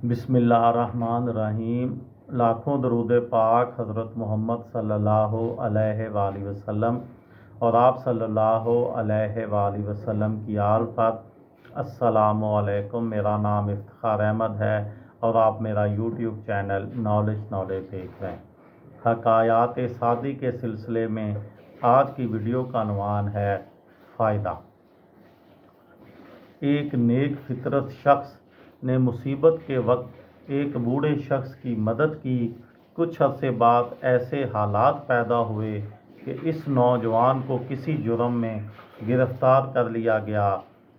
बिस्मिल्लाहिर्रहमानिर्रहीम। लाखों दरूद पाक हज़रत मोहम्मद सल्लल्लाहु अलैहि वसल्लम और आप सल्लल्लाहु अलैहि वसल्लम की आल पर। अस्सलामु अलैकुम। मेरा नाम इफ्तिखार अहमद है और आप मेरा यूट्यूब चैनल नॉलेज देख रहे हैं। हकायात सादी के सिलसिले में आज की वीडियो का unवान है फ़ायदा। एक नेक फितरत शख्स ने मुसीबत के वक्त एक बूढ़े शख्स की मदद की। कुछ अरसे बाद ऐसे हालात पैदा हुए कि इस नौजवान को किसी जुर्म में गिरफ्तार कर लिया गया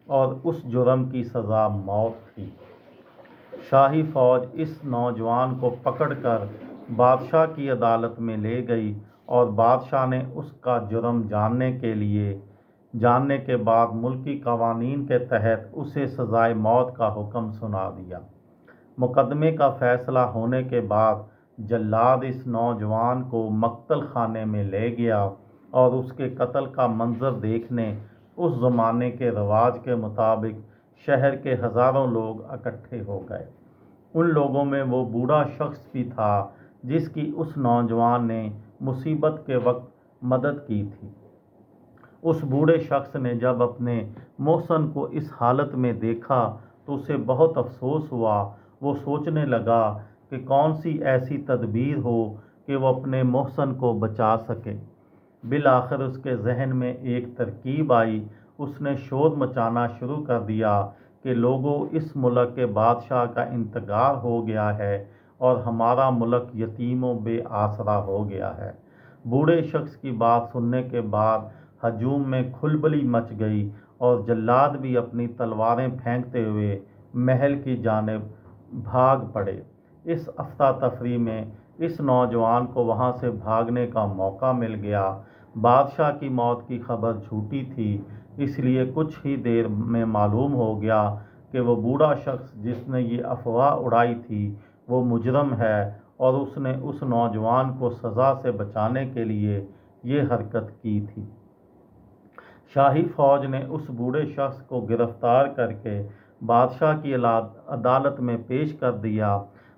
और उस जुर्म की सज़ा मौत थी। शाही फ़ौज इस नौजवान को पकड़कर बादशाह की अदालत में ले गई और बादशाह ने उसका जुर्म जानने के बाद मुल्की कवानीन के तहत उसे सज़ाए मौत का हुक्म सुना दिया। मुकदमे का फ़ैसला होने के बाद जल्लाद इस नौजवान को मक्तल खाने में ले गया और उसके कत्ल का मंजर देखने उस ज़माने के रवाज के मुताबिक शहर के हज़ारों लोग इकट्ठे हो गए। उन लोगों में वो बूढ़ा शख्स भी था जिसकी उस नौजवान ने मुसीबत के वक्त मदद की थी। उस बूढ़े शख्स ने जब अपने मोहसन को इस हालत में देखा तो उसे बहुत अफसोस हुआ। वो सोचने लगा कि कौन सी ऐसी तदबीर हो कि वो अपने मोहसन को बचा सके। बिलाखिर उसके जहन में एक तरकीब आई। उसने शोर मचाना शुरू कर दिया कि लोगों, इस मुल्क के बादशाह का इंतकाल हो गया है और हमारा मुल्क यतीमों बेआसरा हो गया है। बूढ़े शख्स की बात सुनने के बाद हजूम में खुलबली मच गई और जल्लाद भी अपनी तलवारें फेंकते हुए महल की जानिब भाग पड़े। इस अफरा तफरी में इस नौजवान को वहाँ से भागने का मौका मिल गया। बादशाह की मौत की खबर झूठी थी, इसलिए कुछ ही देर में मालूम हो गया कि वो बूढ़ा शख्स जिसने ये अफवाह उड़ाई थी वो मुजरम है और उसने उस नौजवान को सज़ा से बचाने के लिए ये हरकत की थी। शाही फ़ौज ने उस बूढ़े शख्स को गिरफ्तार करके बादशाह की अदालत में पेश कर दिया।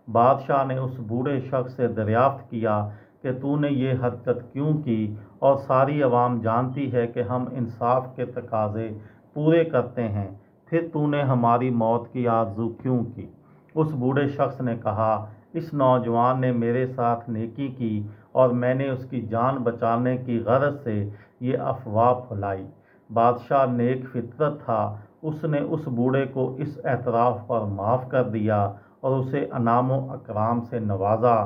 बादशाह ने उस बूढ़े शख्स से दरियाफ्त किया कि तूने ये हरकत क्यों की, और सारी अवाम जानती है कि हम इंसाफ के तकाज़े पूरे करते हैं, फिर तूने हमारी मौत की आरज़ू क्यों की। उस बूढ़े शख्स ने कहा, इस नौजवान ने मेरे साथ नेकी की और मैंने उसकी जान बचाने की गरज से ये अफवाह फैलाई। बादशाह नेक फितरत था, उसने उस बूढ़े को इस एतराफ़ पर माफ़ कर दिया और उसे अनाम व अकराम से नवाजा।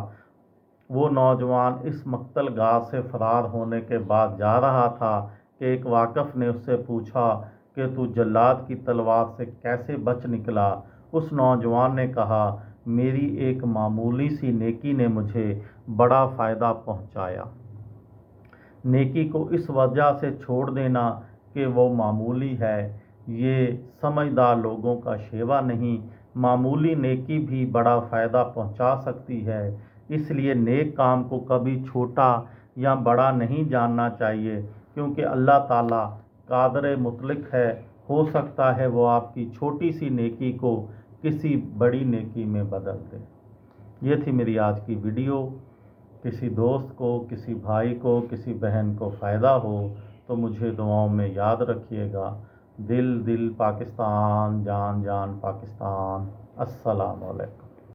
वो नौजवान इस मक्तल गाह से फ़रार होने के बाद जा रहा था कि एक वाक़िफ़ ने उससे पूछा कि तू जल्लाद की तलवार से कैसे बच निकला। उस नौजवान ने कहा, मेरी एक मामूली सी नेकी ने मुझे बड़ा फ़ायदा पहुँचाया। नेकी को इस वजह से छोड़ देना कि वो मामूली है, ये समझदार लोगों का शेवा नहीं। मामूली नेकी भी बड़ा फ़ायदा पहुंचा सकती है, इसलिए नेक काम को कभी छोटा या बड़ा नहीं जानना चाहिए, क्योंकि अल्लाह ताला कादिर मुतलक है। हो सकता है वो आपकी छोटी सी नेकी को किसी बड़ी नेकी में बदल दे। ये थी मेरी आज की वीडियो। किसी दोस्त को, किसी भाई को, किसी बहन को फ़ायदा हो तो मुझे दुआओं में याद रखिएगा। दिल दिल पाकिस्तान, जान जान पाकिस्तान। अस्सलामु अलैकुम।